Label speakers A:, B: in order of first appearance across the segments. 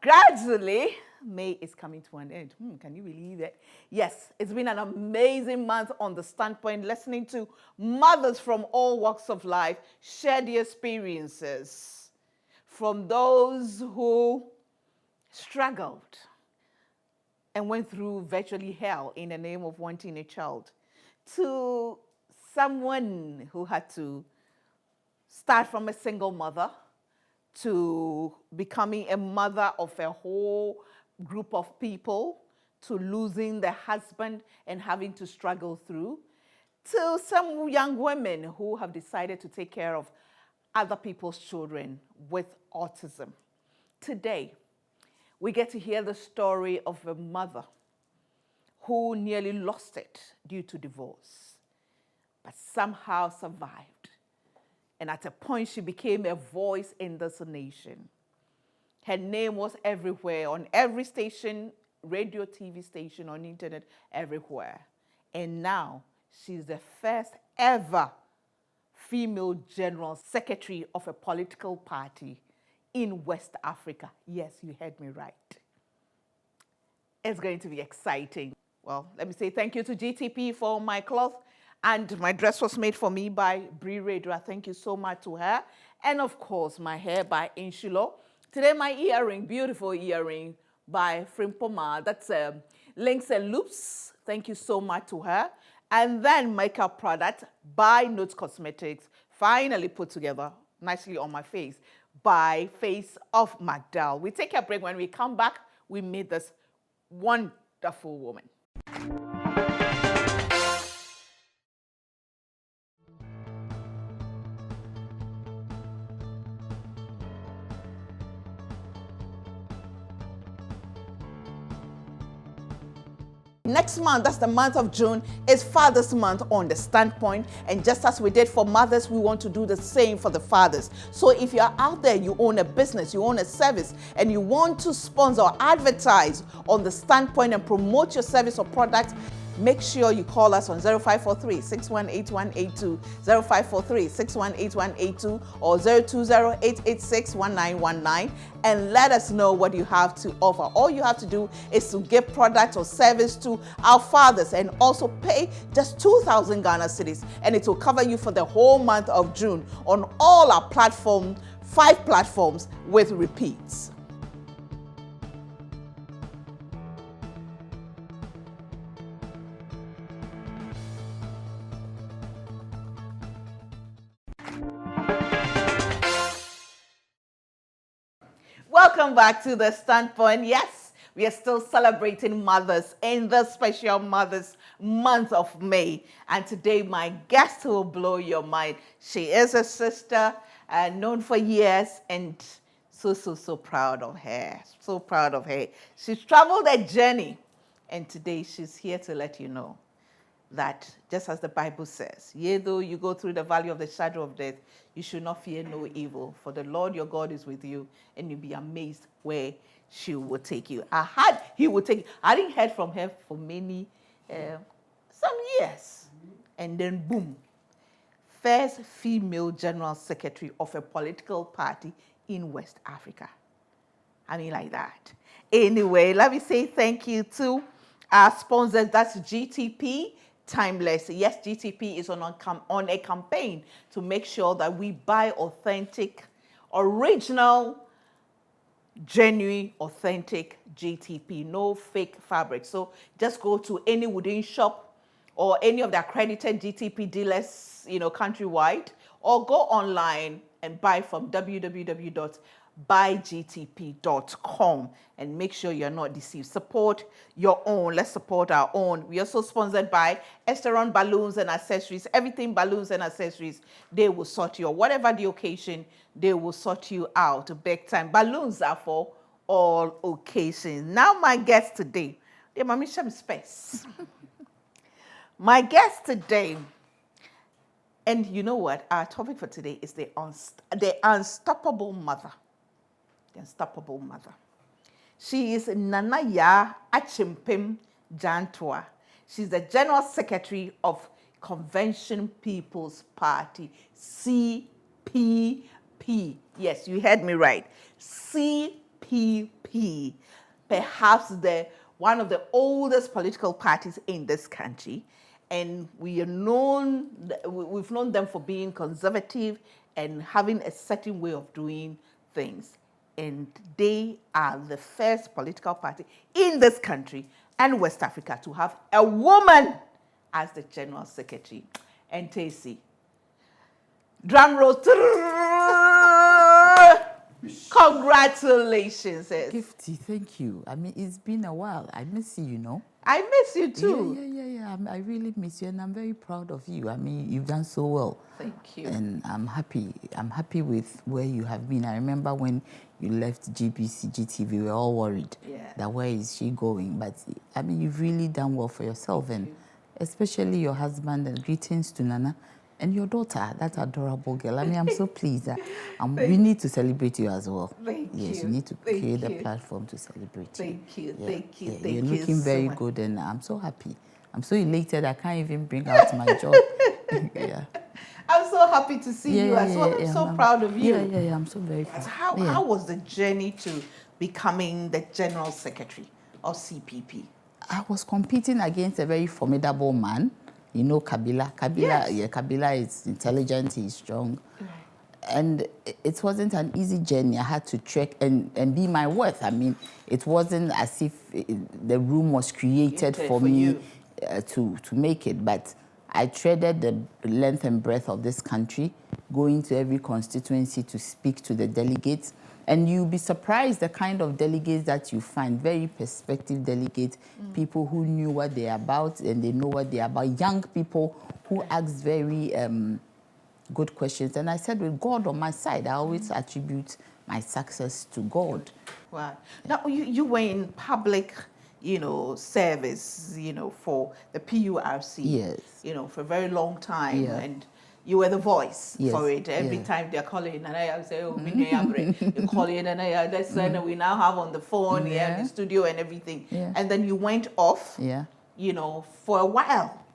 A: Gradually, May is coming to an end. Can you believe it? Yes, it's been an amazing month on The Standpoint, listening to mothers from all walks of life share their experiences. From those who struggled and went through virtually hell in the name of wanting a child, to someone who had to start from a single mother to becoming a mother of a whole group of people, to losing their husband and having to struggle through, to some young women who have decided to take care of other people's children with autism. Today, we get to hear the story of a mother who nearly lost it due to divorce, but somehow survived. And at a point, she became a voice in this nation. Her name was everywhere, on every station, radio, TV station, on internet, everywhere. And now, she's the first ever female general secretary of a political party in West Africa. Yes, you heard me right. It's going to be exciting. Well, let me say thank you to GTP for my cloth. And my dress was made for me by Brie Radra. Thank you so much to her. And of course, my hair by Inshulo. Today, my earring, beautiful earring by Frimpoma. That's Links and Loops. Thank you so much to her. And then makeup product by Notes Cosmetics, finally put together nicely on my face by Face of Magdal. We take a break. When we come back, we meet this wonderful woman. Next month, that's the month of June, is Father's Month on The Standpoint. And just as we did for mothers, we want to do the same for the fathers. So if you're out there, you own a business, you own a service, and you want to sponsor or advertise on The Standpoint and promote your service or product, make sure you call us on 0543-618182, 0543-618182, or 020-886-1919, and let us know what you have to offer. All you have to do is to give product or service to our fathers and also pay just 2,000 Ghana cedis, and it will cover you for the whole month of June on all our platforms, 5 platforms with repeats. Welcome back to The Standpoint. Yes, we are still celebrating mothers in the special Mother's Month of May. And today, my guest will blow your mind. She is a sister, known for years, and so proud of her. So proud of her. She's traveled a journey, and today she's here to let you know that, just as the Bible says, yea, though you go through the valley of the shadow of death, you should not fear no evil, for the Lord your God is with you, and you'll be amazed where she will take you. He will take you. I didn't hear from her for many, some years. And then boom, first female general secretary of a political party in West Africa. I mean, like that. Anyway, let me say thank you to our sponsors. That's GTP. Timeless. Yes, GTP is on a campaign to make sure that we buy authentic, original, genuine, authentic GTP. No fake fabric. So just go to any wooden shop or any of the accredited GTP dealers, countrywide, or go online and buy from www.buygtp.com and make sure you're not deceived. Support your own. Let's support our own. We're also sponsored by Esteron Balloons and Accessories. Everything balloons and accessories, they will sort you out. Whatever the occasion, they will sort you out big time. Balloons are for all occasions. Now my guest today, dear Mommy Shem Space. My guest today, and you know what? Our topic for today is the unstoppable mother. The unstoppable mother. She is Nanaya Achimpim Jantua. She's the General Secretary of Convention People's Party, CPP. Yes, you heard me right. CPP. CPP, perhaps one of the oldest political parties in this country, and we've known them for being conservative and having a certain way of doing things. And they are the first political party in this country and West Africa to have a woman as the General Secretary. And Tacey, drum roll. Congratulations.
B: Gifty, thank you. I mean, it's been a while. I miss you, you know.
A: I miss you too.
B: Yeah. I really miss you, and I'm very proud of you. I mean, you've done so well.
A: Thank you.
B: And I'm happy. I'm happy with where you have been. I remember when you left GTV, we were all worried that where is she going? But I mean, you've really done well for yourself, and especially your husband. And greetings to Nana. And your daughter, that adorable girl. I mean, I'm so pleased. We need to celebrate you as well.
A: Thank you.
B: Yes, you need to create a platform to celebrate you.
A: Thank you. Thank you.
B: You're looking very good, and I'm so happy. I'm so elated. I can't even bring out my job. Yeah.
A: I'm so happy to see you as well. I'm so proud of you.
B: Yeah. I'm so very proud.
A: How was the journey to becoming the General Secretary of CPP?
B: I was competing against a very formidable man. You know Kabila. Kabila is intelligent, he's strong. Right. And it wasn't an easy journey. I had to trek and be my worth. I mean, it wasn't as if the room was created for me to make it. But I treaded the length and breadth of this country, going to every constituency to speak to the delegates. And you'll be surprised the kind of delegates that you find, very perspective delegates, people who knew what they're about and they know what they're about, young people who ask very good questions. And I said, with God on my side, I always attribute my success to God.
A: Wow. Now, you were in public, service, for the PURC, for a very long time.
B: Yeah.
A: And you were the voice for it. Every time they're calling, and I say, oh, you call in, and we now have on the phone, in the studio and everything.
B: Yeah.
A: And then you went off, for a while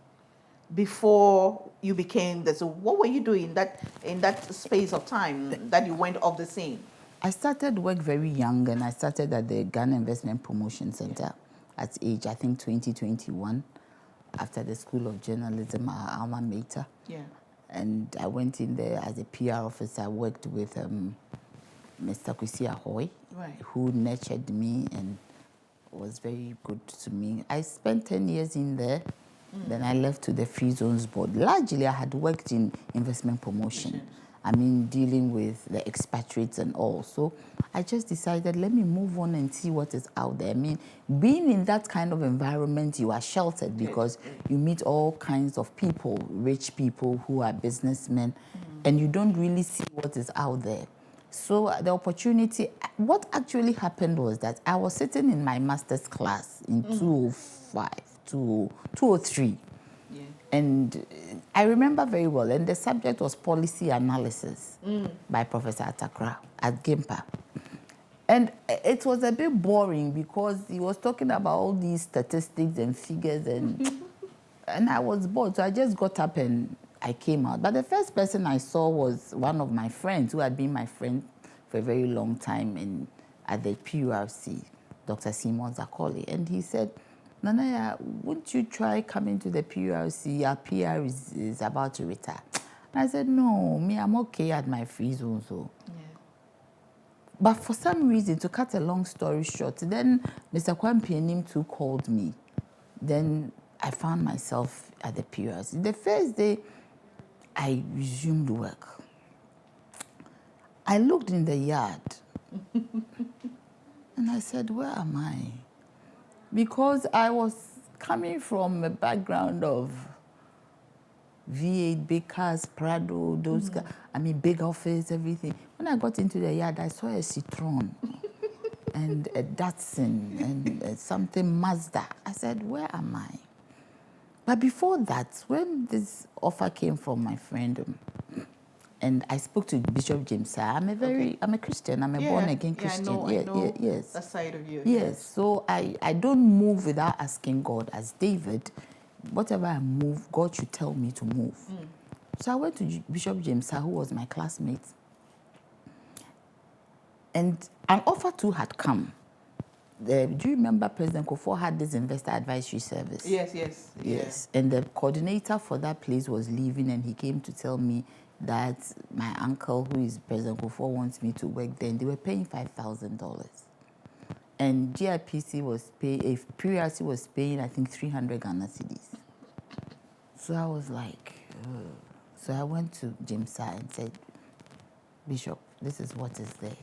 A: before you became this. So what were you doing in that space of time that you went off the scene?
B: I started work very young, and I started at the Ghana Investment Promotion Center at age, I think, 2021, after the School of Journalism, our alma mater.
A: Yeah.
B: And I went in there as a PR officer. I worked with Mr. Kwesi Ahoy, who nurtured me and was very good to me. I spent 10 years in there. Then I left to the Free Zones Board. Largely, I had worked in investment promotion. I mean, dealing with the expatriates and all. So I just decided, let me move on and see what is out there. I mean, being in that kind of environment, you are sheltered because you meet all kinds of people, rich people who are businessmen, and you don't really see what is out there. So the opportunity, what actually happened was that I was sitting in my master's class in 203. And I remember very well, and the subject was policy analysis by Professor Atakra at GIMPA. And it was a bit boring because he was talking about all these statistics and figures, and I was bored. So I just got up and I came out. But the first person I saw was one of my friends who had been my friend for a very long time at the PURC, Dr. Simon Zakoli. And he said, Nanaya, wouldn't you try coming to the PURC? Our PR is about to retire. And I said, no, I'm okay at my free zone. So. Yeah. But for some reason, to cut a long story short, then Mr. Kwampianim too called me. Then I found myself at the PURC. The first day, I resumed work. I looked in the yard, and I said, where am I? Because I was coming from a background of V8, big cars, Prado, those cars, big office, everything. When I got into the yard, I saw a Citroen and a Datsun and something Mazda. I said, where am I? But before that, when this offer came from my friend, and I spoke to Bishop James, I'm a Christian. I'm a born-again Christian.
A: I know
B: yes.
A: that side of you.
B: Yes. So I don't move without asking God. As David, whatever I move, God should tell me to move. So I went to Bishop James, who was my classmate. And an offer too had come. Do you remember President Kufuor had this investor advisory service?
A: Yes.
B: Yes. And the coordinator for that place was leaving, and he came to tell me that my uncle, who is President Kufuor, wants me to work there. And they were paying $5,000. And GIPC was PRC was paying, I think, 300 Ghana cedis. So I was like, ugh. So I went to James and said, Bishop, this is what is there.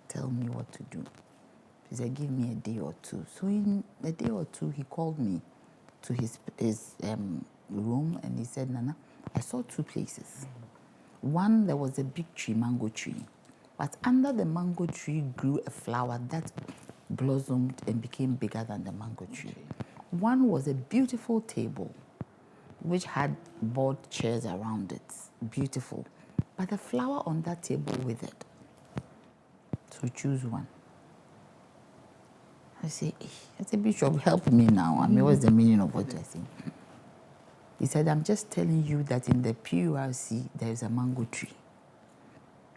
B: Tell me what to do. He said, give me a day or two. So in a day or two, he called me to his room, and he said, Nana, I saw two places. One, there was a big tree, mango tree. But under the mango tree grew a flower that blossomed and became bigger than the mango tree. One was a beautiful table, which had board chairs around it. Beautiful. But the flower on that table withered. So choose one. I say, Bishop, help me now. I mean, what's the meaning of what you're saying? He said, I'm just telling you that in the PURC, there is a mango tree.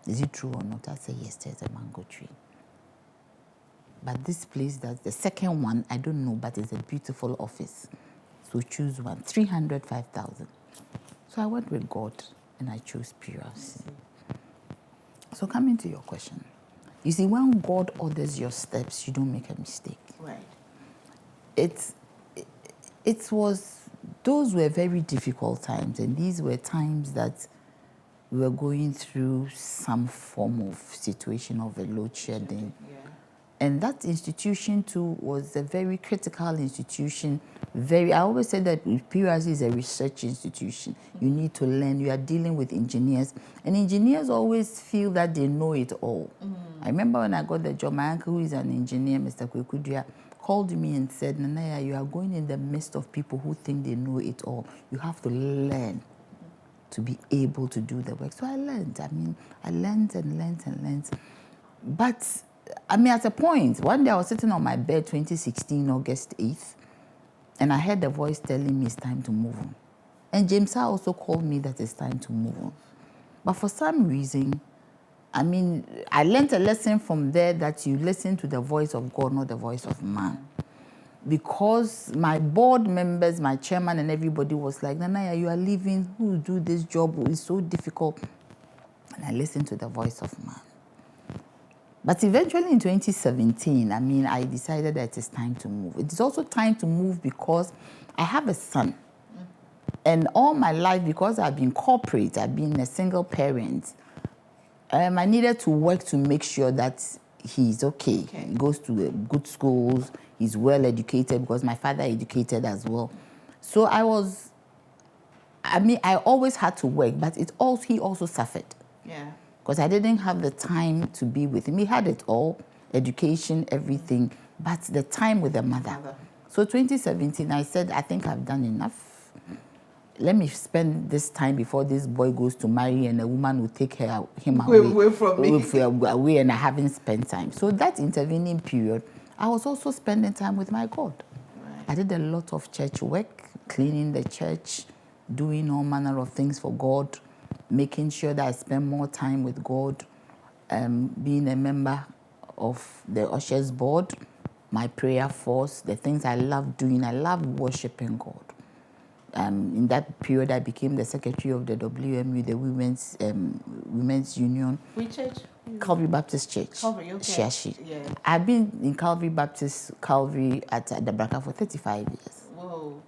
B: Is it true or not? I said, yes, there's a mango tree. But this place, that's the second one, I don't know, but it's a beautiful office. So choose one, 305,000. So I went with God, and I chose PURC. So coming to your question. You see, when God orders your steps, you don't make a mistake.
A: Right.
B: Those were very difficult times, and these were times that we were going through some form of situation of a load shedding.
A: Yeah.
B: And that institution too was a very critical institution. I always say that PURC is a research institution. You need to learn. You are dealing with engineers, and engineers always feel that they know it all. I remember when I got the job, my uncle, who is an engineer, Mr. Kwekudua, called me and said, Nanaya, you are going in the midst of people who think they know it all. You have to learn to be able to do the work. So I learned. I learned and learned. But at a point, one day I was sitting on my bed, 2016, August 8th, and I heard a voice telling me it's time to move on. And James also called me that it's time to move on. But for some reason, I learned a lesson from there that you listen to the voice of God, not the voice of man. Because my board members, my chairman, and everybody was like, Nanaya, you are leaving. Who will do this job? It's so difficult. And I listened to the voice of man. But eventually in 2017, I decided that it's time to move. It is also time to move because I have a son. And all my life, because I've been corporate, I've been a single parent, I needed to work to make sure that he's okay. He goes to good schools, he's well educated because my father educated as well. So I always had to work, but he also suffered.
A: Yeah.
B: Because I didn't have the time to be with him. He had it all, education, everything, but the time with the mother. So 2017, I said, I think I've done enough. Let me spend this time before this boy goes to marry and a woman will take him
A: away from me.
B: Away, and I haven't spent time. So that intervening period, I was also spending time with my God. Right. I did a lot of church work, cleaning the church, doing all manner of things for God, making sure that I spend more time with God, being a member of the Ushers Board, my prayer force, the things I love doing. I love worshiping God. In that period, I became the secretary of the WMU, the Women's Union.
A: Which church?
B: Calvary Baptist Church.
A: Calvary, okay.
B: Shashi.
A: Yeah.
B: I've been in Calvary at the Braka for 35 years.
A: Whoa.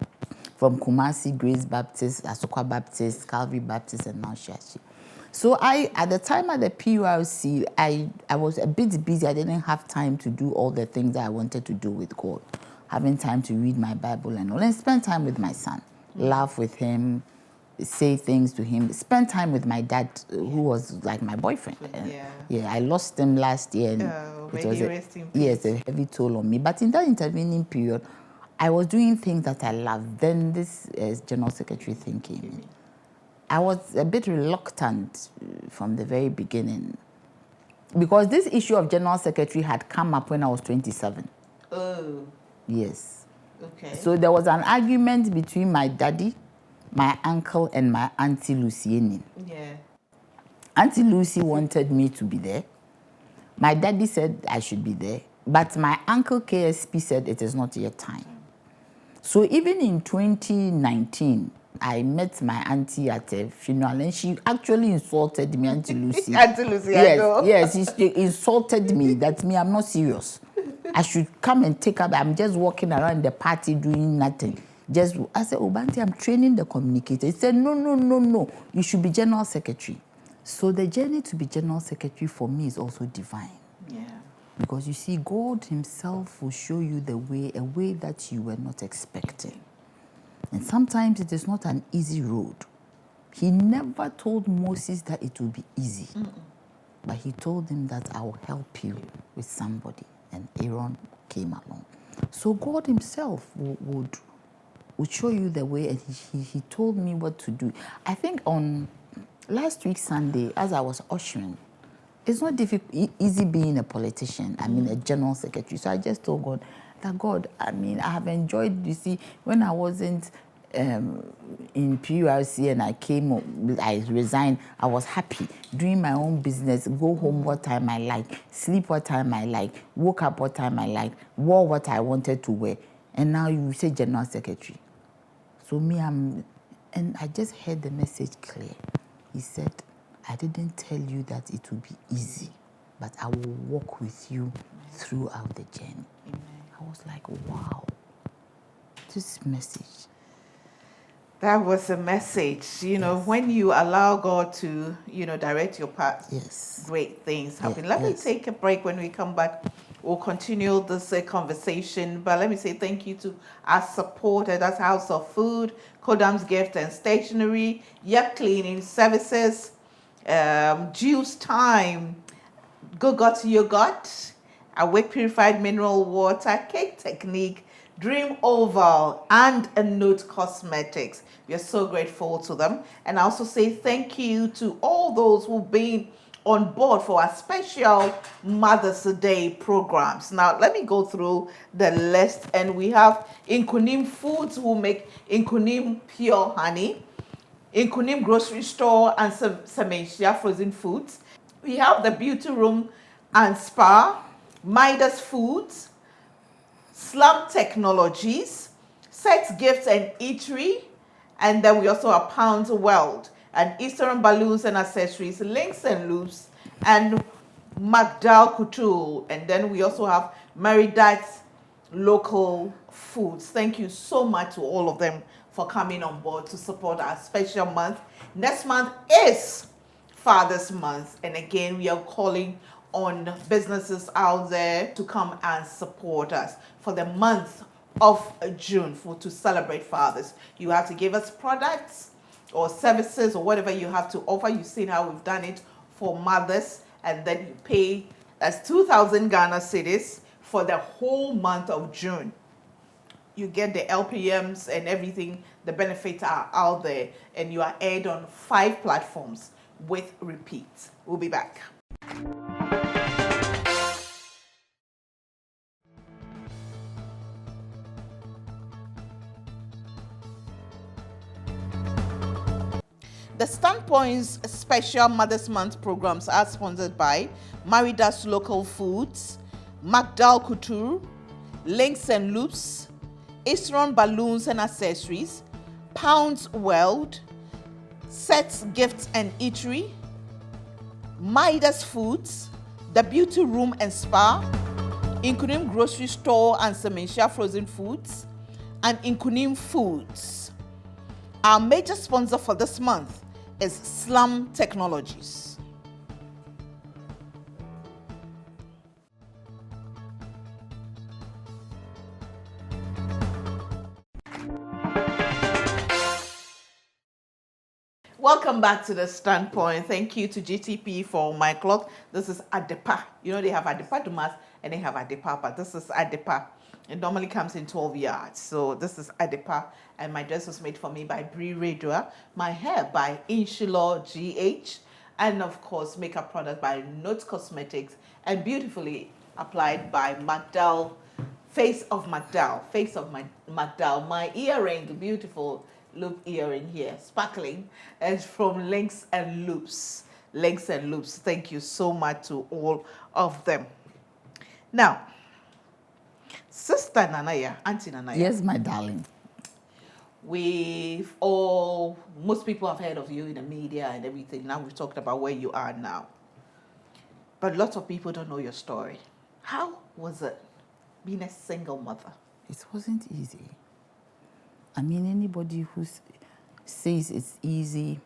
B: From Kumasi, Grace Baptist, Asokwa Baptist, Calvary Baptist, and now Shashi. So at the time at the PURC, I was a bit busy. I didn't have time to do all the things that I wanted to do with God. Having time to read my Bible and all, and spend time with my son. Laugh with him, say things to him, spend time with my dad, who was like my boyfriend. Yeah, I lost him last year. And it was a heavy toll on me. But in that intervening period, I was doing things that I loved. Then this general secretary thing came in. I was a bit reluctant from the very beginning because this issue of general secretary had come up when I was 27.
A: Oh.
B: Yes.
A: Okay.
B: So there was an argument between my daddy, my uncle, and my auntie Lucy.
A: Yeah.
B: Auntie Lucy wanted me to be there, My daddy said I should be there, but my uncle KSP said it is not yet time. So even in 2019, I met my auntie at a funeral, and she actually insulted me, Auntie Lucy.
A: Auntie Lucy, I know.
B: Yes, she insulted me that me, I'm not serious. I should come and take up. I'm just walking around the party doing nothing. I said, oh, Banti, I'm training the communicator. He said, no. You should be general secretary. So the journey to be general secretary for me is also divine.
A: Yeah.
B: Because you see, God himself will show you the way, a way that you were not expecting. And sometimes it is not an easy road. He never told Moses that it would be easy. But he told him that I will help you with somebody. And Aaron came along. So God himself would show you the way, and he told me what to do. I think on last week Sunday, as I was ushering, it's not easy being a politician, a general secretary. So I just told God that, God, I have enjoyed, you see, when I wasn't in PURC and I resigned, I was happy, doing my own business, go home what time I like, sleep what time I like, woke up what time I like, wore what I wanted to wear. And now you say general secretary. So and I just heard the message clear. He said, I didn't tell you that it would be easy, but I will walk with you throughout the journey. Amen. I was like, wow, this message.
A: That was a message. You know, when you allow God to, direct your path, great things happen. Let me take a break. When we come back, we'll continue this conversation. But let me say thank you to our supporter. That's House of Food, Kodam's Gift and Stationery, Yep Cleaning Services, Juice Time, Go-Got Yogurt, Awake Purified Mineral Water, Cake Technique, Dream Oval, and a Note Cosmetics. We are so grateful to them. And I also say thank you to all those who've been on board for our special Mother's Day programs. Now, let me go through the list. And we have Inkunim Foods, who make Inkunim Pure Honey, Inkunim Grocery Store and Sementia Frozen Foods. We have the Beauty Room and Spa, Midas Foods, Slum Technologies, Sex Gifts and Eatery, and then we also have Pounds World, and Eastern Balloons and Accessories, Links and Loops, and McDowell Couture. And then we also have Meridat's Local Foods. Thank you so much to all of them for coming on board to support our special month. Next month is Father's Month, and again, we are calling on businesses out there to come and support us for the month of June to celebrate fathers. You have to give us products or services or whatever you have to offer. You've seen how we've done it for mothers, and then you pay as 2,000 Ghana cedis for the whole month of June. You get the LPMs and everything. The benefits are out there, and you are aired on 5 platforms with repeats. We'll be back. The Standpoint's special Mother's Month programs are sponsored by Meridat's Local Foods, McDowell Couture, Links and Loops, Eastern Balloons and Accessories, Pounds World, Sex Gifts and Eatery, Midas Foods, The Beauty Room and Spa, Inkunim Grocery Store and Sementia Frozen Foods, and Inkunim Foods. Our major sponsor for this month is Slum Technologies. Welcome back to The Standpoint. Thank you to GTP for my cloth. This is Adepa. You know, they have Adepa Dumas and they have Adepa, but this is Adepa. It normally comes in 12 yards. So this is Adepa, and my dress was made for me by Brie Radua. My hair by Inshallah GH, and of course makeup product by Note Cosmetics, and beautifully applied by McDowell, Face of McDowell. My earring, beautiful loop earring here, sparkling, is from Links and Loops. links and loops. Thank you so much to all of them. Now, Sister Nanaya, Auntie Nanaya.
B: Yes, my darling.
A: Most people have heard of you in the media and everything. Now we've talked about where you are now. But lots of people don't know your story. How was it being a single mother?
B: It wasn't easy. I mean, anybody who says it's easy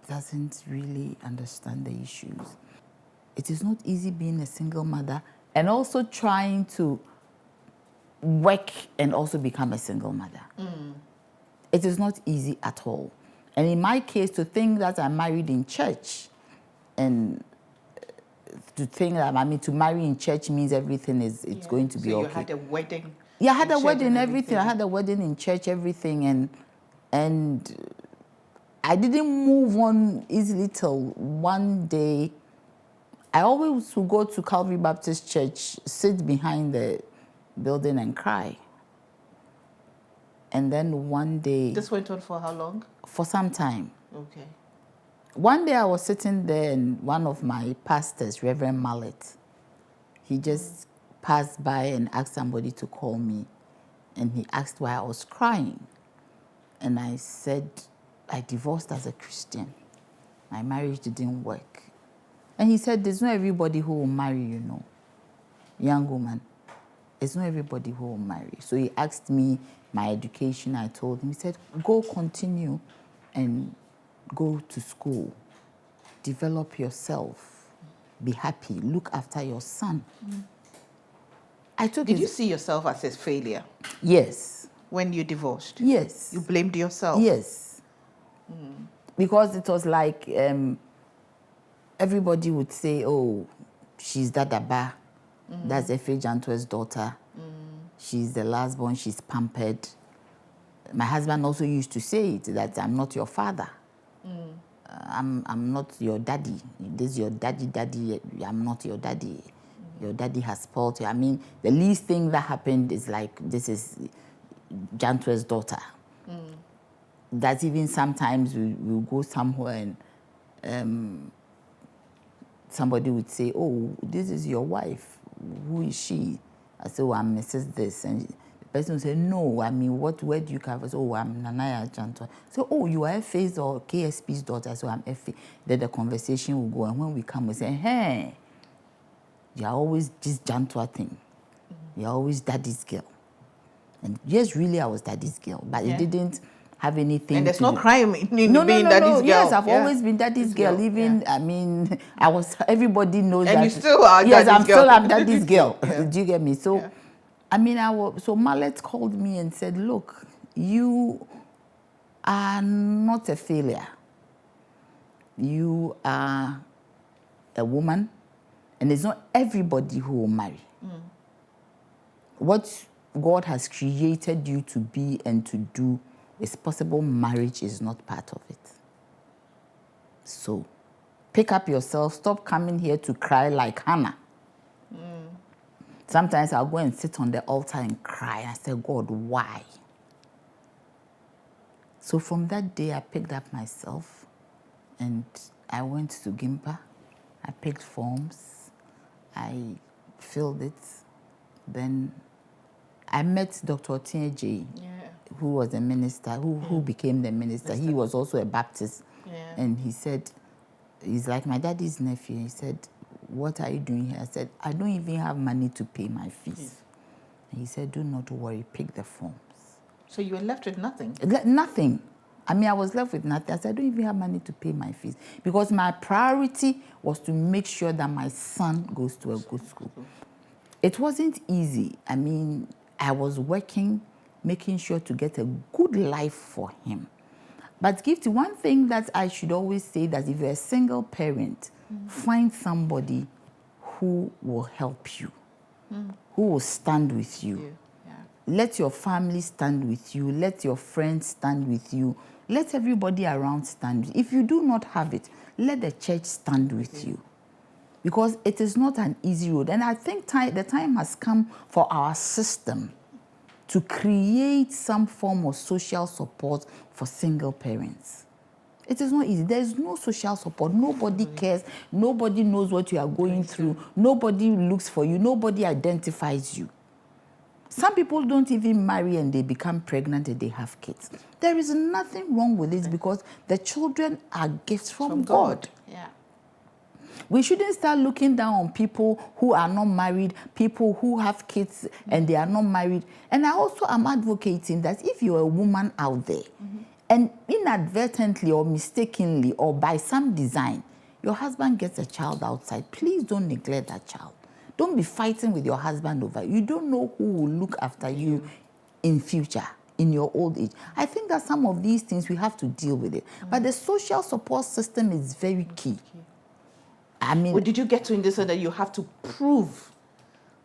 B: doesn't really understand the issues. It is not easy being a single mother and also trying to work and also become a single mother. It is not easy at all. And in my case, to think that I'm married in church and to think that, to marry in church means everything it's going to be okay.
A: So you had a wedding?
B: Yeah, I had a wedding, everything. I had a wedding in church, everything. And I didn't move on easily till one day. I always would go to Calvary Baptist Church, sit behind the building and cry. And then one day...
A: This went on for how long?
B: For some time.
A: Okay.
B: One day I was sitting there and one of my pastors, Reverend Mallet, he just passed by and asked somebody to call me. And he asked why I was crying. And I said, I divorced as a Christian. My marriage didn't work. And he said, there's not everybody who will marry, you know. Young woman. It's not everybody who will marry. So he asked me my education. I told him, he said, go continue and go to school. Develop yourself. Be happy. Look after your son. I took
A: Did you see yourself as a failure?
B: Yes.
A: When you divorced?
B: Yes.
A: You blamed yourself?
B: Yes. Because it was like everybody would say, oh, she's Dadaba. That's Efe Janto's daughter. She's the last born, she's pampered. My husband also used to say it, that I'm not your father. I'm not your daddy. This is your daddy. I'm not your daddy. Your daddy has spoiled you. I mean, the least thing that happened is like, this is Janto's daughter. That even sometimes we'll go somewhere and somebody would say, oh, this is your wife. Who is she? I say, oh, I'm Mrs. This. And the person would say, no, I mean, where do you come from? I say, oh, I'm Nanaya Janto. So, oh, you are FA's or KSP's daughter. So I'm FA. Then the conversation will go. And when we come, we say, hey, you're always this Janto thing. You're always daddy's girl. And yes, really, I was daddy's girl. But it didn't have anything.
A: And there's no crime in being daddy's girl.
B: Yes, I've always been daddy's girl. Even, I mean, everybody knows that.
A: And you still are daddy's girl.
B: Yes, I'm daddy's girl. Do you get me? So, I mean, so Mallet called me and said, look, you are not a failure. You are a woman, and it's not everybody who will marry. What God has created you to be and to do is possible. Marriage is not part of it. So pick up yourself. Stop coming here to cry like Hannah. Sometimes I'll go and sit on the altar and cry and say, God, why? So from that day, I picked up myself and I went to Gimpa. I picked forms. I filled it. Then I met Dr. Otinje, who was a minister, who became the minister. He was also a Baptist. And he said, he's like my daddy's nephew. He said, what are you doing here? I said, I don't even have money to pay my fees. And he said, do not worry, pick the forms.
A: So you were left with nothing?
B: Nothing. I mean, I was left with nothing. I said, I don't even have money to pay my fees. Because my priority was to make sure that my son goes to a good school. It wasn't easy. I mean, I was working, making sure to get a good life for him. But Gifty, one thing that I should always say that if you're a single parent, find somebody who will help you, who will stand with you. Let your family stand with you. Let your friends stand with you. Let everybody around stand with you. If you do not have it, let the church stand with you. Because it is not an easy road. And I think the time has come for our system to create some form of social support for single parents. It is not easy. There is no social support. Nobody cares. Nobody knows what you are going through. Nobody looks for you. Nobody identifies you. Some people don't even marry and they become pregnant and they have kids. There is nothing wrong with it because the children are gifts from God.
A: Yeah.
B: We shouldn't start looking down on people who are not married, people who have kids and they are not married. And I also am advocating that if you're a woman out there and inadvertently or mistakenly or by some design, your husband gets a child outside, please don't neglect that child. Don't be fighting with your husband over it. You don't know who will look after you in future, in your old age. I think that some of these things we have to deal with it. But the social support system is very key. I mean,
A: Well, did you get to in this that you have to prove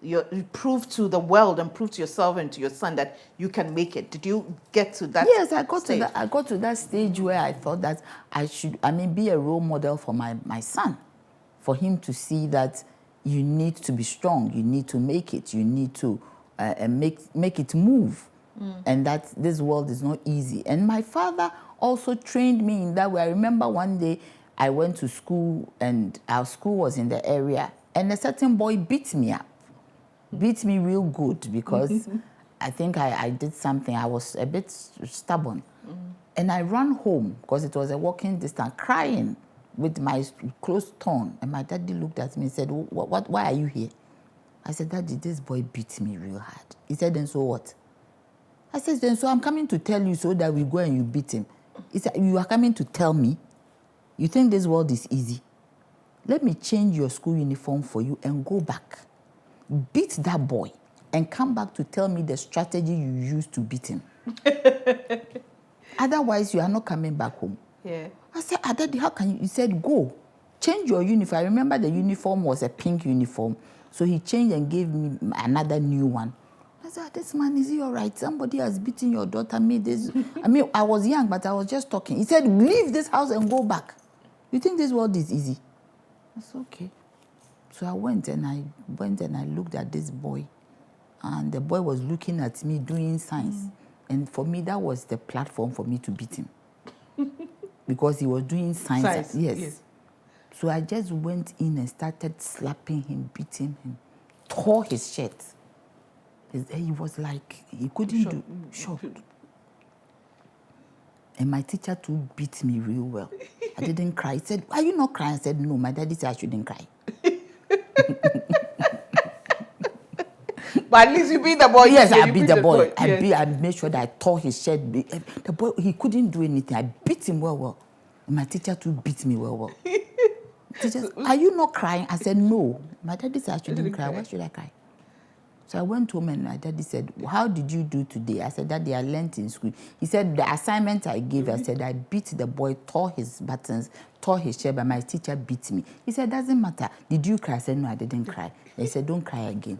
A: to the world and prove to yourself and to your son that you can make it? Did you get to that?
B: Yes, I got to that stage where I thought that I should, be a role model for my son, for him to see that you need to be strong, you need to make it, you need to make it move, and that this world is not easy. And my father also trained me in that way. I remember one day I went to school and our school was in the area, and a certain boy beat me up. Beat me real good because I think I did something. I was a bit stubborn. And I ran home because it was a walking distance, crying with my clothes torn. And my daddy looked at me and said, why are you here? I said, Daddy, this boy beat me real hard. He said, then so what? I said, then so I'm coming to tell you so that we go and you beat him. He said, you are coming to tell me? You think this world is easy? Let me change your school uniform for you and go back. Beat that boy and come back to tell me the strategy you used to beat him. Otherwise, you are not coming back home.
A: Yeah.
B: I said, Daddy, how can you? He said, go. Change your uniform. I remember the uniform was a pink uniform. So he changed and gave me another new one. I said, this man, is he all right? Somebody has beaten your daughter, made this. I was young, but I was just talking. He said, leave this house and go back. You think this world is easy? I said, okay. So I went and I looked at this boy. And the boy was looking at me doing signs. And for me, that was the platform for me to beat him. Because he was doing signs. Yes. So I just went in and started slapping him, beating him, tore his shirt. He was like, he couldn't do, shocked. And my teacher too beat me real well. I didn't cry. He said, are you not crying? I said, no, my daddy said I shouldn't cry.
A: But at least you beat the boy.
B: Yes, I beat the boy. I made sure that I tore his shirt. The boy, he couldn't do anything. I beat him well. And my teacher too beat me well. Teacher, are you not crying? I said, no. My daddy said I shouldn't cry. Why should I cry? So I went home and my daddy said, how did you do today? I said, Daddy, I learned in school. He said, the assignment I gave, I said, I beat the boy, tore his buttons, tore his shirt, but my teacher beat me. He said, doesn't matter. Did you cry? I said, no, I didn't cry. He said, don't cry again.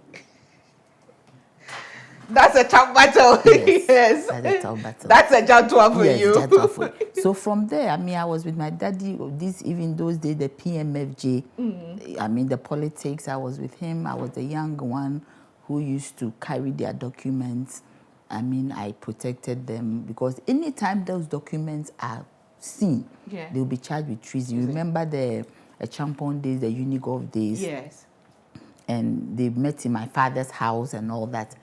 A: That's a tough battle.
B: Yes. That's a tough battle.
A: That's a jatua for you.
B: Jatua for you. So from there, I was with my daddy, even those days, the PMFJ, the politics, I was with him. I was the young one who used to carry their documents. I protected them because anytime those documents are seen, they'll be charged with treason. You remember the Champon days, the Unigov days?
A: Yes.
B: And they met in my father's house and all that.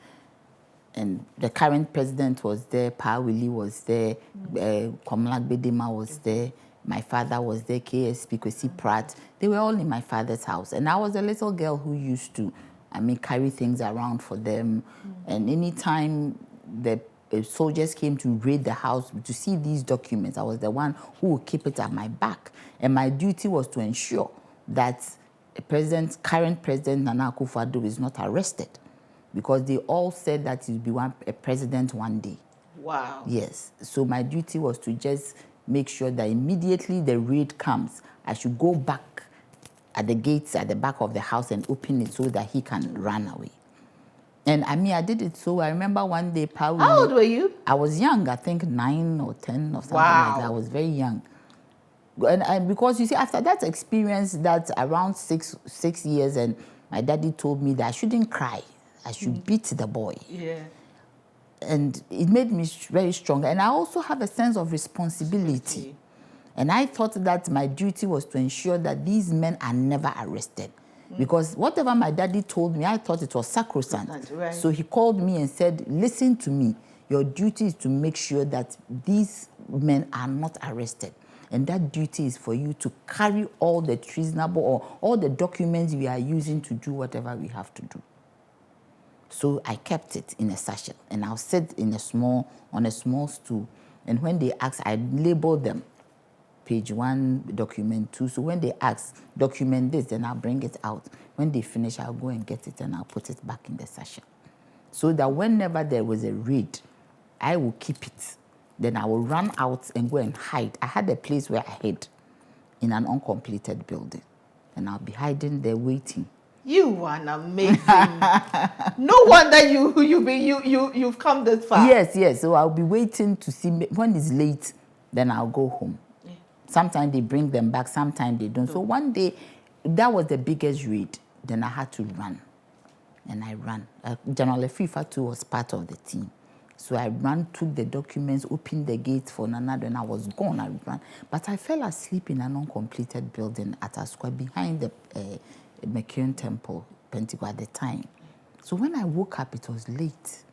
B: And the current president was there, Pa Willie was there, Komlak Bedema was there, my father was there, KSP, Kwesi Pratt. They were all in my father's house. And I was a little girl who used to, carry things around for them. And anytime the soldiers came to raid the house to see these documents, I was the one who would keep it at my back. And my duty was to ensure that current President Nana Akufo-Addo is not arrested. Because they all said that he'll be a president one day.
A: Wow.
B: Yes. So my duty was to just make sure that immediately the raid comes, I should go back at the gates at the back of the house and open it so that he can run away. And I did it so. I remember one day, Paul.
A: How old were you?
B: I was young, I think 9 or 10 or something like that. I was very young. And because you see, after that experience, that's around six years, and my daddy told me that I shouldn't cry. I should beat the boy.
A: Yeah.
B: And it made me very strong. And I also have a sense of responsibility. And I thought that my duty was to ensure that these men are never arrested. Because whatever my daddy told me, I thought it was sacrosanct.
A: Right.
B: So he called me and said, listen to me. Your duty is to make sure that these men are not arrested. And that duty is for you to carry all the treasonable or all the documents we are using to do whatever we have to do. So I kept it in a sachet, and I'll sit on a small stool. And when they ask, I label them. Page 1, document 2. So when they ask, document this, then I'll bring it out. When they finish, I'll go and get it and I'll put it back in the sachet. So that whenever there was a raid, I will keep it. Then I will run out and go and hide. I had a place where I hid in an uncompleted building. And I'll be hiding there waiting.
A: You are an amazing. No wonder you've come this far.
B: Yes. So I'll be waiting to see when it's late, then I'll go home. Yeah. Sometimes they bring them back, sometimes they don't. So one day, that was the biggest raid. Then I had to run. And I ran. General FIFA too was part of the team. So I ran, took the documents, opened the gates for another, and I was gone. I ran. But I fell asleep in an uncompleted building at a square behind the McKeown Temple, Pentagon at the time. So when I woke up, it was late.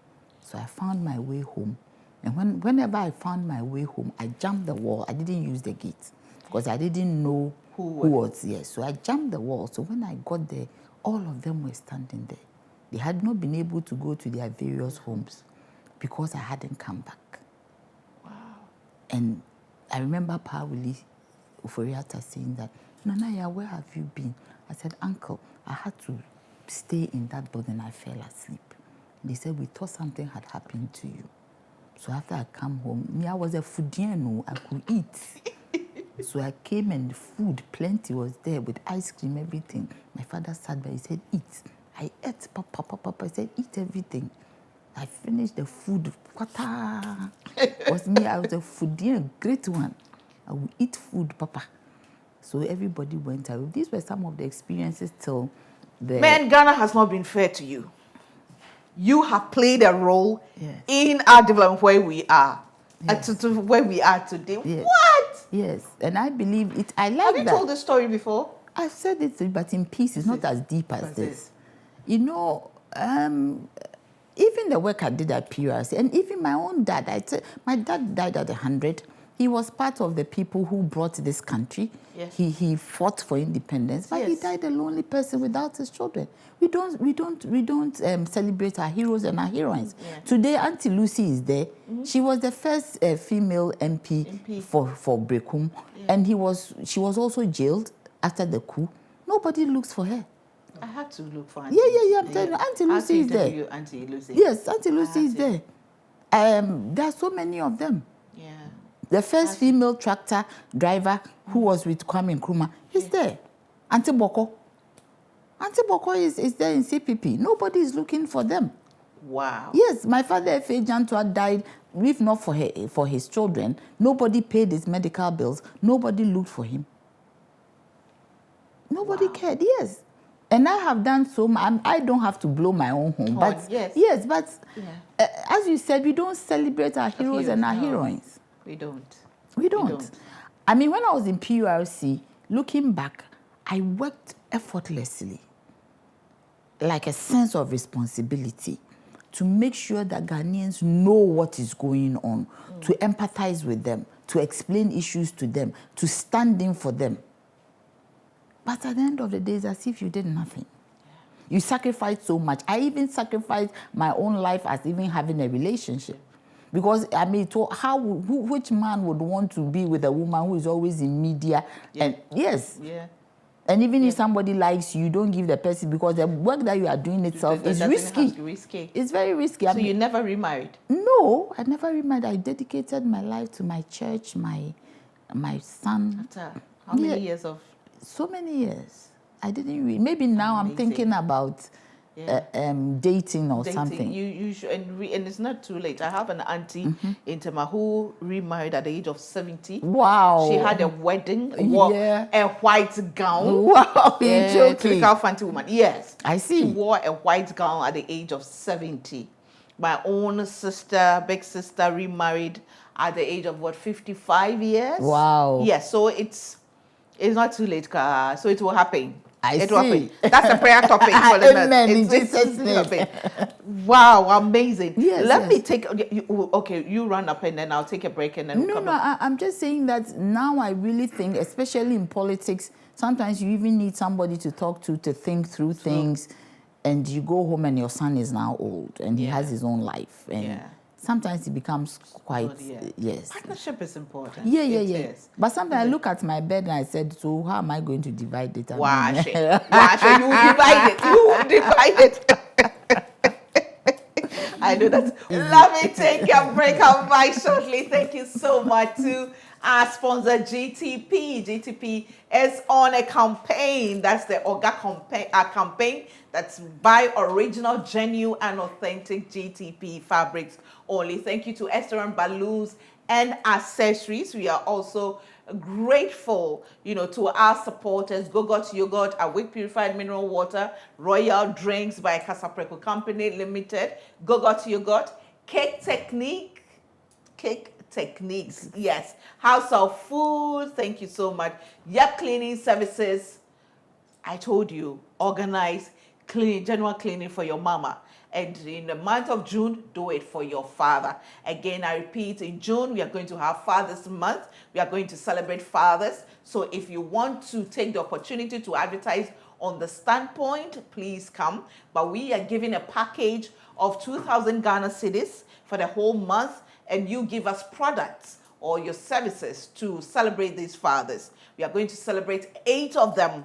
B: So I found my way home. And whenever I found my way home, I jumped the wall. I didn't use the gate because I didn't know who was there. So I jumped the wall. So when I got there, all of them were standing there. They had not been able to go to their various homes because I hadn't come back.
A: Wow.
B: And I remember Pawuli Uforiata saying that, Nanaya, where have you been? I said, Uncle, I had to stay in that building. I fell asleep. They said, we thought something had happened to you. So after I come home, I was a foodiano. I could eat. So I came and food, plenty was there with ice cream, everything. My father sat by, he said, eat. I ate, Papa. I said, eat everything. I finished the food. It was me, I was a foodie, a great one. I would eat food, Papa. So everybody went out. These were some of the experiences till the...
A: Man, Ghana has not been fair to you. You have played a role
B: Yes.
A: in our development where we are.
B: Yes.
A: To where we are today.
B: Yes.
A: What?
B: Yes, and I believe it. I like
A: Have you
B: that.
A: told this story before?
B: I've said it, but in pieces, not as deep as this. You know, even the work I did at PRC, and even my own dad, my dad died at 100. He was part of the people who brought this country.
A: Yes.
B: He fought for independence, but he died a lonely person without his children. We don't celebrate our heroes and our heroines.
A: Yeah.
B: Today, Auntie Lucy is there. Mm-hmm. She was the first female MP. for Brekum, and she was also jailed after the coup. Nobody looks for her.
A: I had to look for Auntie.
B: Yeah. I'm telling you, Auntie Lucy is there.
A: Auntie Lucy.
B: Yes, Auntie Lucy is there. There are so many of them.
A: Yeah.
B: The first female tractor driver who was with Kwame Nkrumah is there. Auntie Boko. Auntie Boko is there in CPP. Nobody is looking for them.
A: Wow.
B: Yes, my father, F.A. Jantua, died, if not for his children. Nobody paid his medical bills. Nobody looked for him. Nobody cared, yes. And I have done so much. I don't have to blow my own home. But as you said, we don't celebrate our heroes and our heroines.
A: We don't.
B: We don't. I mean, when I was in PURC, looking back, I worked effortlessly, like a sense of responsibility, to make sure that Ghanaians know what is going on, to empathize with them, to explain issues to them, to stand in for them. But at the end of the day, it's as if you did nothing. You sacrificed so much. I even sacrificed my own life as even having a relationship. Because, I mean, which man would want to be with a woman who is always in media? Yeah. And yes. Yeah. And even if somebody likes you, don't give the person, because the work that you are doing itself is risky. It's very risky.
A: So you never remarried?
B: No, I never remarried. I dedicated my life to my church, my son.
A: After how many years of?
B: So many years. I didn't maybe now I'm thinking about dating or something.
A: You should, and it's not too late. I have an auntie in Tema who remarried at the age of 70.
B: Wow.
A: She had a wedding, wore a white gown.
B: Wow, you're joking.
A: Typical fancy woman. Yes.
B: I see.
A: She wore a white gown at the age of 70. My own sister, big sister, remarried at the age of 55 years.
B: Wow.
A: Yes, so it's not too late, so it will happen.
B: I
A: It will
B: see.
A: happen. That's a prayer topic for the night.
B: Amen, in Jesus'
A: will
B: name.
A: happen. Wow, amazing.
B: Yes,
A: Let me
B: yes.
A: take, okay, you run up and then I'll take a break and then we'll
B: No,
A: come
B: no,
A: back.
B: I'm just saying that now I really think, especially in politics, sometimes you even need somebody to talk to think through things. And you go home and your son is now old and he has his own life. And sometimes it becomes quite, yes.
A: Partnership is important.
B: Yeah.
A: It is.
B: But sometimes I look at my bed and I said, so how am I going to divide it?
A: Wash it. You will divide it. You will divide it. I know that. Let me take a break. I'll buy shortly. Thank you so much to our sponsor, GTP. GTP is on a campaign. That's the Oga campaign. That's buy original, genuine, and authentic GTP fabrics only. Thank you to Esther Balloons and Accessories. We are also grateful, to our supporters, Gogot Yogurt, Awake Purified Mineral Water, Royal Drinks by Casapreco Company Limited, Gogot Yogurt, Cake Techniques, yes, House of Food, thank you so much, Yep Cleaning Services, I told you, organize general cleaning for your mama. And in the month of June, do it for your father. Again, I repeat, in June, we are going to have Father's Month. We are going to celebrate fathers. So if you want to take the opportunity to advertise on the Standpoint, please come. But we are giving a package of 2,000 Ghana cedis for the whole month. And you give us products or your services to celebrate these fathers. We are going to celebrate 8 of them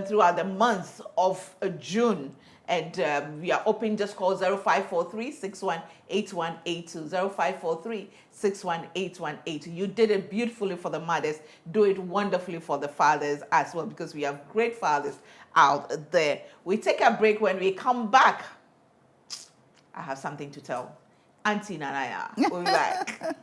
A: throughout the month of June. And we are open. Just call 0543-618182. 0543-618182. You did it beautifully for the mothers. Do it wonderfully for the fathers as well, because we have great fathers out there. We take a break. When we come back, I have something to tell Auntie Nanaya. We'll be back.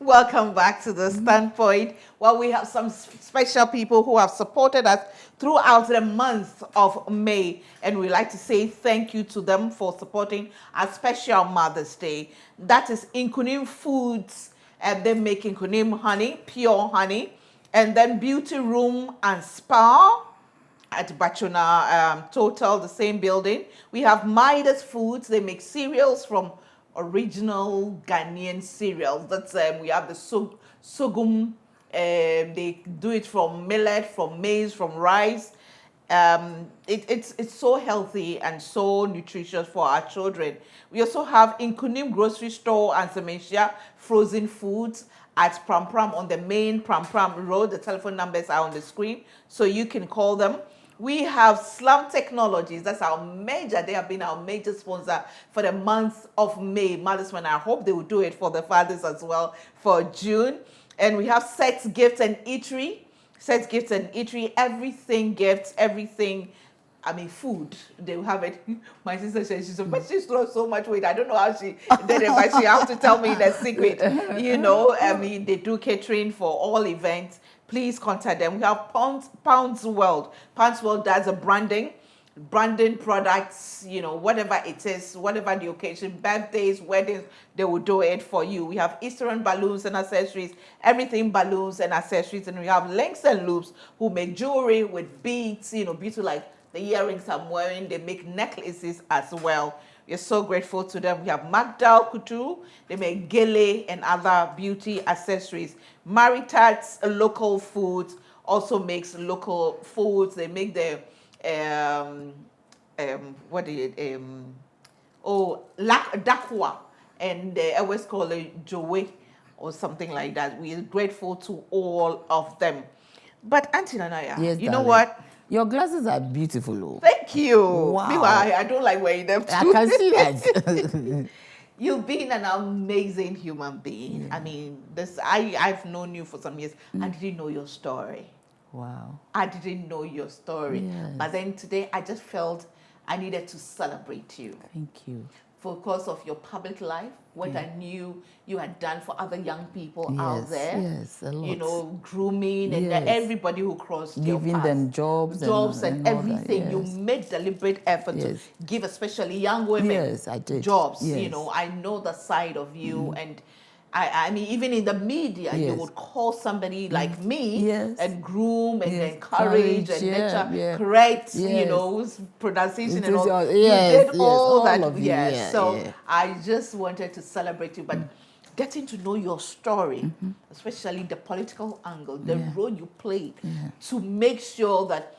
A: Welcome back to the Standpoint. Well, we have some special people who have supported us throughout the month of May, and we like to say thank you to them for supporting our special Mother's Day. That is Inkunim Foods, and they make Inkunim honey, pure honey, and then Beauty Room and Spa at Bachuna Total, the same building. We have Midas Foods. They make cereals from original Ghanaian cereals. That's we have the sorghum. They do it from millet, from maize, from rice. It's so healthy and so nutritious for our children. We also have Inkunim Grocery Store and Sementia Frozen Foods at Pram Pram on the main Pram Pram Road. The telephone numbers are on the screen, so you can call them. We have Slum Technologies. That's our major. They have been our major sponsor for the month of May. Mother's Month. I hope they will do it for the fathers as well for June. And we have Sex Gifts and Eatery. Sex Gifts and Eatery. Everything gifts, everything. I mean, food. They will have it. My sister says but she's lost so much weight. I don't know how she did it, but she has to tell me the secret. I mean, they do catering for all events. Please contact them. We have Pounds World. Pounds World does a branding products, whatever it is, whatever the occasion, birthdays, weddings, they will do it for you. We have Eastern Balloons and Accessories, everything balloons and accessories. And we have Links and Loops, who make jewelry with beads, beauty like the earrings I'm wearing. They make necklaces as well. We're so grateful to them. We have Magdal Couture. They make gele and other beauty accessories. Maritats Local Foods also makes local foods. They make the dakwa, and they always call it joe or something like that. We are grateful to all of them. But Auntie Nanaya,
B: yes,
A: you know what?
B: Your glasses are beautiful. Oh.
A: Thank you.
B: Wow.
A: Meanwhile, I don't like wearing them too.
B: I can see that.
A: You've been an amazing human being. Yeah. I mean, I've known you for some years. I didn't know your story.
B: Wow.
A: I didn't know your story.
B: Yes.
A: But then today I just felt I needed to celebrate you.
B: Thank you.
A: Because of your public life, what I knew you had done for other young people
B: Yes,
A: out there.
B: yes, a lot.
A: You know, grooming and
B: Yes.
A: everybody who crossed your
B: Giving
A: path.
B: them jobs and
A: and
B: all that,
A: everything. You
B: yes.
A: made deliberate effort
B: Yes.
A: to give especially young women
B: Yes, I did.
A: jobs. You
B: Yes.
A: know, I know the side of you and I mean, even in the media, you
B: Yes.
A: would call somebody like me
B: Yes.
A: and groom and
B: Yes.
A: encourage and
B: Yeah,
A: lecture,
B: yeah.
A: correct, you
B: Yes.
A: know, pronunciation
B: It
A: and
B: is
A: all.
B: all-
A: You
B: yes,
A: did
B: yes,
A: all
B: all
A: that.
B: of you,
A: Yes.
B: yeah,
A: So
B: yeah.
A: I just wanted to celebrate you, but getting to know your story, especially the political angle, the role you played to make sure that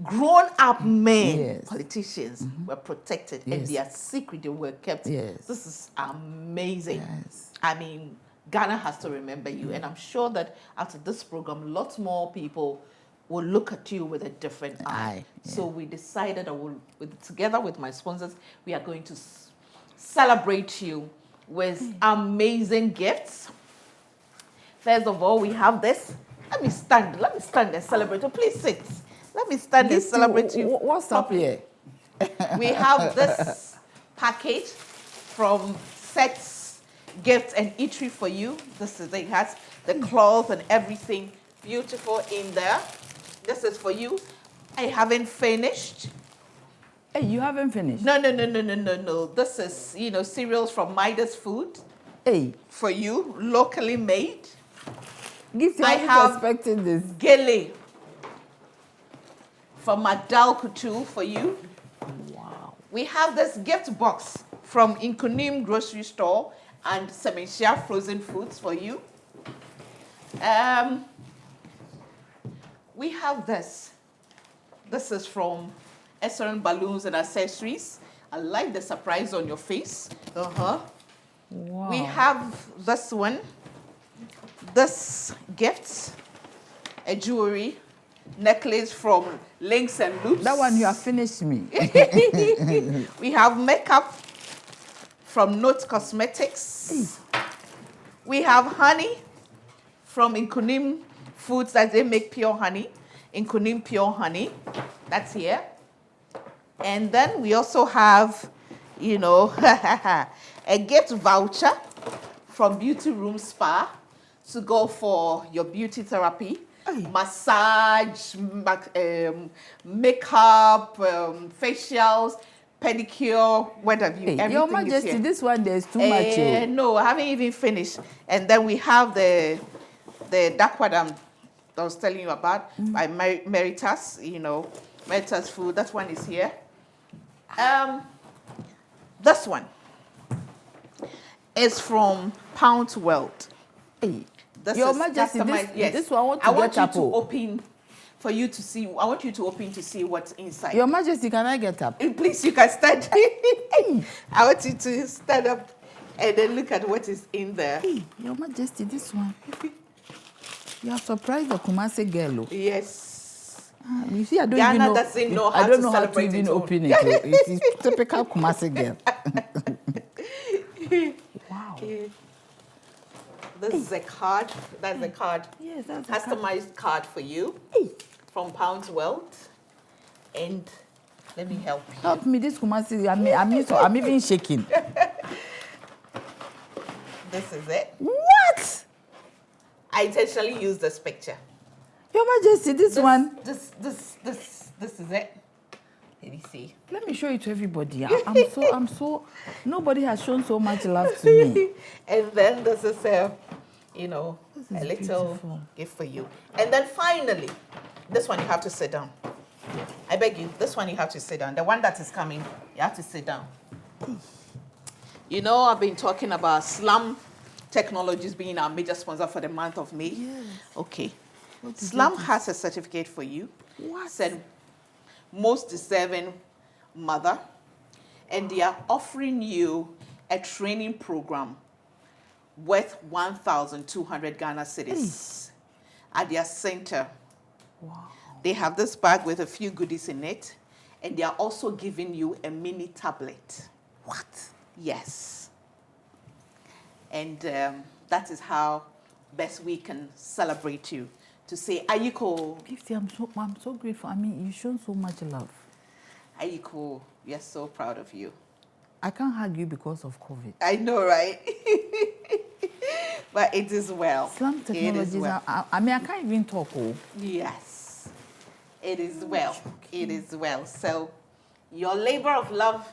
A: grown-up men,
B: Yes.
A: politicians, were protected and
B: Yes.
A: their secret they were kept.
B: Yes.
A: This is amazing.
B: Yes.
A: I mean, Ghana has to remember you, and I'm sure that after this program, lots more people will look at you with a different eye. So we decided that together with my sponsors, we are going to celebrate you with amazing gifts. First of all, we have this. Let me stand and celebrate you. Please sit. Let me stand and celebrate you.
B: What's up here?
A: We have this package from Sets Gifts and Eatery for you. This is it has the cloth and everything beautiful in there. This is for you. I haven't finished.
B: Hey, you haven't finished?
A: No. This is, you know, cereals from Midas Food
B: Hey,
A: for you, locally made.
B: Gifty,
A: I
B: I
A: have-
B: was expecting this.
A: Gele from Madal Couture for you.
B: Wow.
A: We have this gift box from Inkunim Grocery Store and Semenshia Frozen Foods for you. We have this. This is from Essence Balloons and Accessories. I like the surprise on your face.
B: Wow.
A: We have this one. This gift, a jewelry necklace from Links and Loops.
B: That one you have finished me.
A: We have makeup from Note Cosmetics. We have honey from Inkunim Foods that they make pure honey. Inkunim Pure Honey. That's here. And then we also have, you know, a gift voucher from Beauty Room Spa to go for your beauty therapy, massage, makeup, facials, pedicure, what have you, everything
B: Your
A: is
B: Majesty,
A: here.
B: this one there's too much.
A: No, I haven't even finished. And then we have the Dakwadam that I was telling you about by Meritas, you know, Meritas Food. That one is here. This one is from Pound World.
B: Hey.
A: This
B: Your
A: is
B: Majesty,
A: customized-
B: this one I want to
A: I want
B: get
A: you
B: up.
A: to open for you to see. I want you to open to see what's inside.
B: Your Majesty, can I get up?
A: Please, you can stand. I want you to stand up and then look at what is in there.
B: Hey, Your Majesty, this one. You have surprised the Kumasi girl. Oh.
A: Yes.
B: You see, I don't
A: Ghana
B: even know.
A: doesn't know
B: I
A: how
B: don't
A: to
B: know how to
A: celebrate
B: even
A: it all.
B: open it. Oh. It's typical Kumasi girl. Wow.
A: This is a card. That's a card.
B: Yes, that's
A: Customized card for you from Pounds Wealth. And let me help you.
B: Help me, this Kumasi. I'm even shaking.
A: This is it.
B: What?
A: I intentionally used this picture.
B: Your Majesty, this one.
A: This is it. Let me see.
B: Let me show it to everybody. I'm so. Nobody has shown so much love to me.
A: And then this is you know,
B: This
A: a
B: is
A: little
B: beautiful.
A: gift for you. And then finally, this one you have to sit down. I beg you, this one you have to sit down. The one that is coming, you have to sit down. You know, I've been talking about Slum Technologies being our major sponsor for the month of May.
B: Yes.
A: Okay.
B: What is
A: Slum
B: it?
A: has a certificate for you.
B: What?
A: Said most deserving mother. And they are offering you a training program worth 1,200 Ghana cedis at their center.
B: Wow.
A: They have this bag with a few goodies in it, and they are also giving you a mini tablet.
B: What?
A: Yes. And that is how best we can celebrate you. to say, Ayiko.
B: Gifty, I'm so grateful. I mean, you've shown so much love.
A: Ayiko, we are so proud of you.
B: I can't hug you because of COVID.
A: I know, right? But it is well.
B: Some technologies,
A: well.
B: I mean, I can't even talk.
A: Yes, it is well. It is well. So your labor of love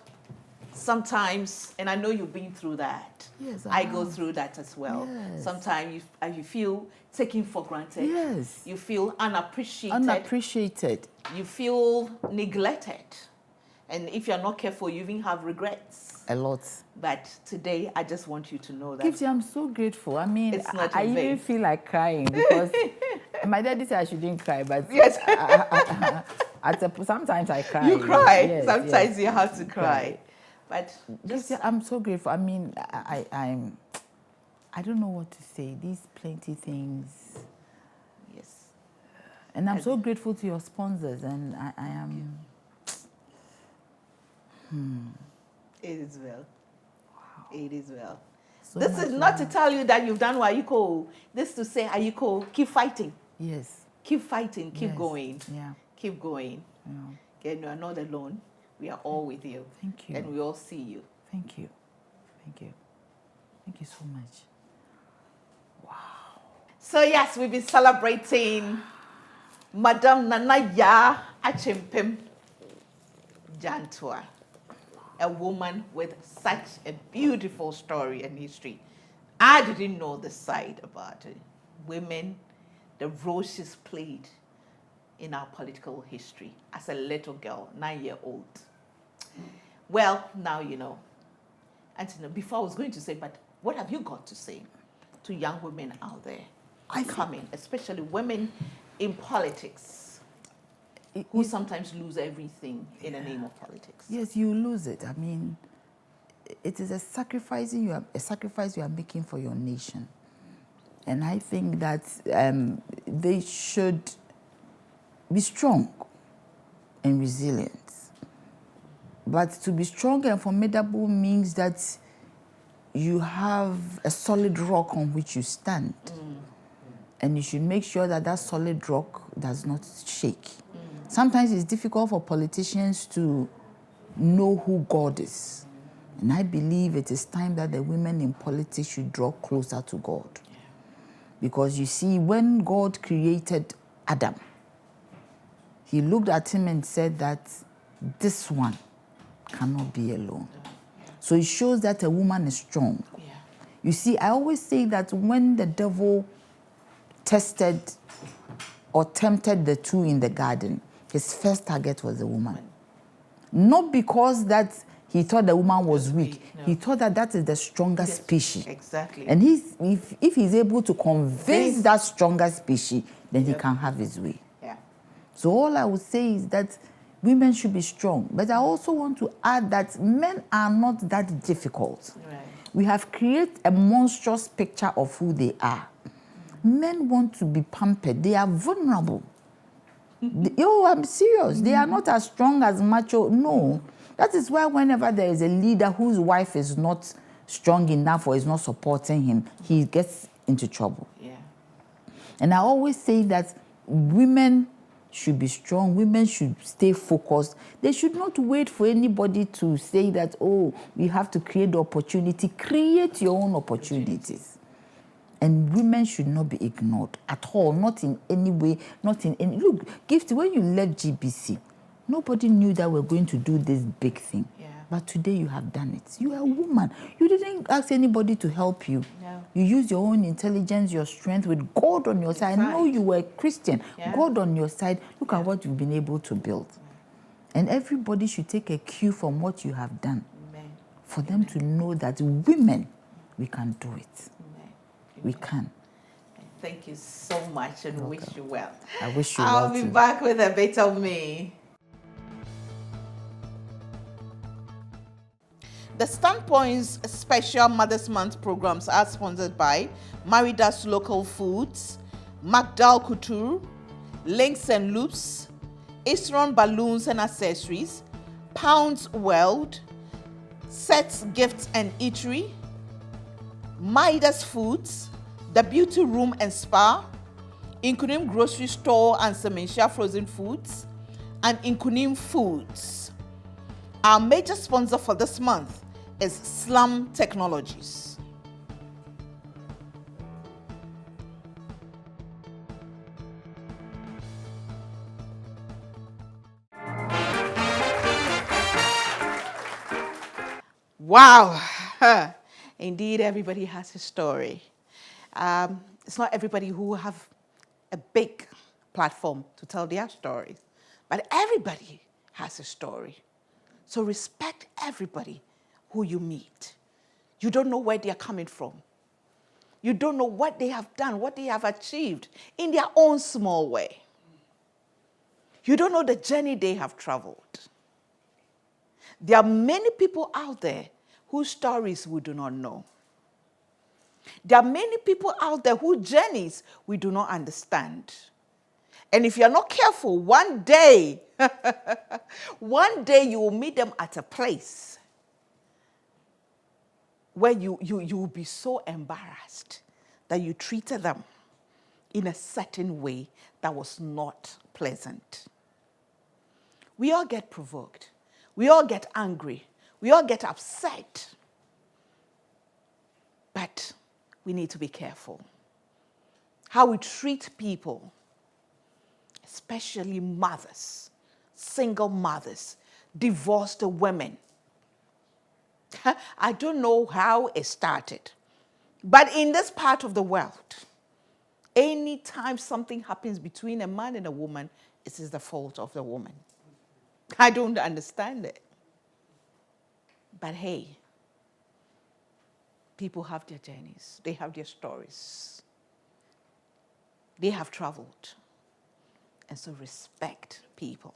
A: sometimes, and I know you've been through that.
B: Yes,
A: I go through that as well.
B: Yes.
A: Sometimes you feel taken for granted.
B: Yes.
A: You feel unappreciated.
B: Unappreciated.
A: You feel neglected. And if you're not careful, you even have regrets.
B: A lot.
A: But today, I just want you to know that.
B: Gifty, I'm so grateful. I mean,
A: It's not
B: I
A: in vain.
B: even feel like crying because my daddy said I shouldn't cry, but
A: Yes.
B: sometimes I cry.
A: You cry.
B: Yes,
A: Sometimes
B: yes.
A: you have to cry. But
B: Gifty, I'm so grateful. I mean, I don't know what to say. These plenty things.
A: yes.
B: And I'm so grateful to your sponsors, and I am.
A: It is well. Wow. It is well.
B: So
A: This
B: much
A: is not
B: love.
A: to tell you that you've done Ayiko. This is to say, Ayiko, keep fighting.
B: Yes.
A: Keep fighting. Keep
B: Yes.
A: going.
B: Yeah.
A: Keep going.
B: Yeah.
A: Okay, you are not alone. We are all with you.
B: Thank you.
A: And we all see you.
B: Thank you. Thank you. Thank you so much.
A: So yes, we've been celebrating Madam Nanaya Achimpim Jantua, a woman with such a beautiful story and history. I didn't know the side about it. Women, the role she's played in our political history as a little girl, 9-year-old. Well, now you know. And before I was going to say, but what have you got to say to young women out there? Coming, especially women in politics, who sometimes lose everything in the name of politics.
B: Yes, you lose it. I mean, it is a sacrifice you are making for your nation, and I think that they should be strong and resilient. But to be strong and formidable means that you have a solid rock on which you stand. And you should make sure that that solid rock does not shake. Sometimes it's difficult for politicians to know who God is. And I believe it is time that the women in politics should draw closer to God. Because you see, when God created Adam, he looked at him and said that this one cannot be alone. So it shows that a woman is strong.
A: Yeah.
B: You see, I always say that when the devil tested or tempted the two in the garden, his first target was the woman. Not because that he thought the woman was weak.
A: No.
B: He thought that that is the stronger species.
A: Exactly.
B: And if he's able to convince that stronger species, then he can have his way.
A: Yeah.
B: So all I would say is that women should be strong. But I also want to add that men are not that difficult.
A: Right.
B: We have created a monstrous picture of who they are. Men want to be pampered. They are vulnerable. I'm serious. They are not as strong as macho. No. That is why whenever there is a leader whose wife is not strong enough or is not supporting him, he gets into trouble.
A: Yeah.
B: And I always say that women should be strong. Women should stay focused. They should not wait for anybody to say that, oh, we have to create the opportunity. Create your own opportunities. And women should not be ignored at all, not in any way, not in any... Look, Gifty, when you left GBC, nobody knew that we're going to do this big thing.
A: Yeah.
B: But today you have done it. You are a woman. You didn't ask anybody to help you.
A: No.
B: You used your own intelligence, your strength, with God on your side. I know you were a Christian.
A: Yeah.
B: God on your side. Look at what you've been able to build. And everybody should take a cue from what you have done.
A: Amen.
B: For them to know that women, we can do it.
A: Amen.
B: We can.
A: Thank you so much and wish you well.
B: I wish you
A: I'll
B: well
A: be
B: too.
A: back with a bit of me. The Standpoint's special Mother's Month programs are sponsored by Maridas Local Foods, McDowell Couture, Links and Loops, Isron Balloons and Accessories, Pounds World, Sets Gifts and Eatery, Midas Foods, The Beauty Room and Spa, Inkunim Grocery Store and Sementia Frozen Foods, and Inkunim Foods. Our major sponsor for this month is Slum Technologies. Wow, indeed, everybody has a story. It's not everybody who have a big platform to tell their stories, but everybody has a story. So respect everybody who you meet. You don't know where they're coming from. You don't know what they have done, what they have achieved in their own small way. You don't know the journey they have traveled. There are many people out there whose stories we do not know. There are many people out there whose journeys we do not understand. And if you're not careful, one day you will meet them at a place where you will be so embarrassed that you treated them in a certain way that was not pleasant. We all get provoked. We all get angry. We all get upset. But we need to be careful how we treat people, especially mothers, single mothers, divorced women. I don't know how it started, but in this part of the world, anytime something happens between a man and a woman, it is the fault of the woman. I don't understand it. But hey, people have their journeys. They have their stories. They have traveled. And so respect people.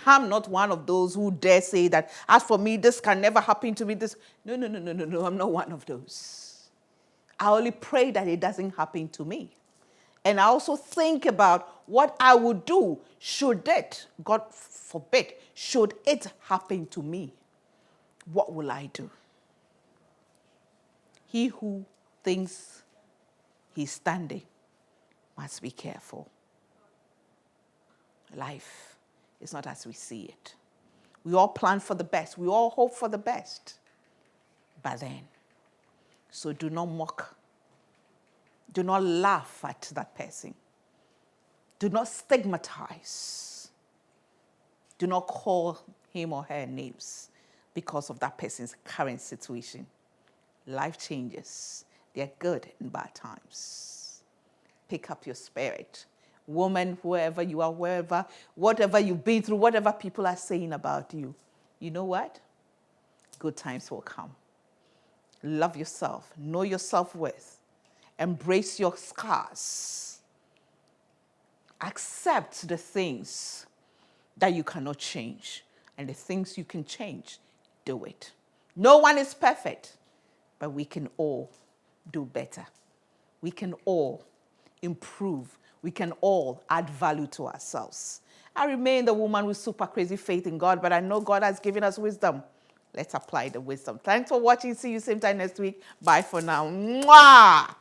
A: I'm not one of those who dare say that, as for me, this can never happen to me. No, I'm not one of those. I only pray that it doesn't happen to me. And I also think about what I would do should it, God forbid, should it happen to me. What will I do? He who thinks he's standing must be careful. Life is not as we see it. We all plan for the best. We all hope for the best. But then, so do not mock. Do not laugh at that person. Do not stigmatize. Do not call him or her names because of that person's current situation. Life changes. They're good in bad times. Pick up your spirit. Woman, whoever you are, wherever, whatever you've been through, whatever people are saying about you, you know what? Good times will come. Love yourself. Know your self-worth. Embrace your scars. Accept the things that you cannot change. And the things you can change, do it. No one is perfect, but we can all do better. We can all improve. We can all add value to ourselves. I remain the woman with super crazy faith in God, but I know God has given us wisdom. Let's apply the wisdom. Thanks for watching. See you same time next week. Bye for now. Mwah!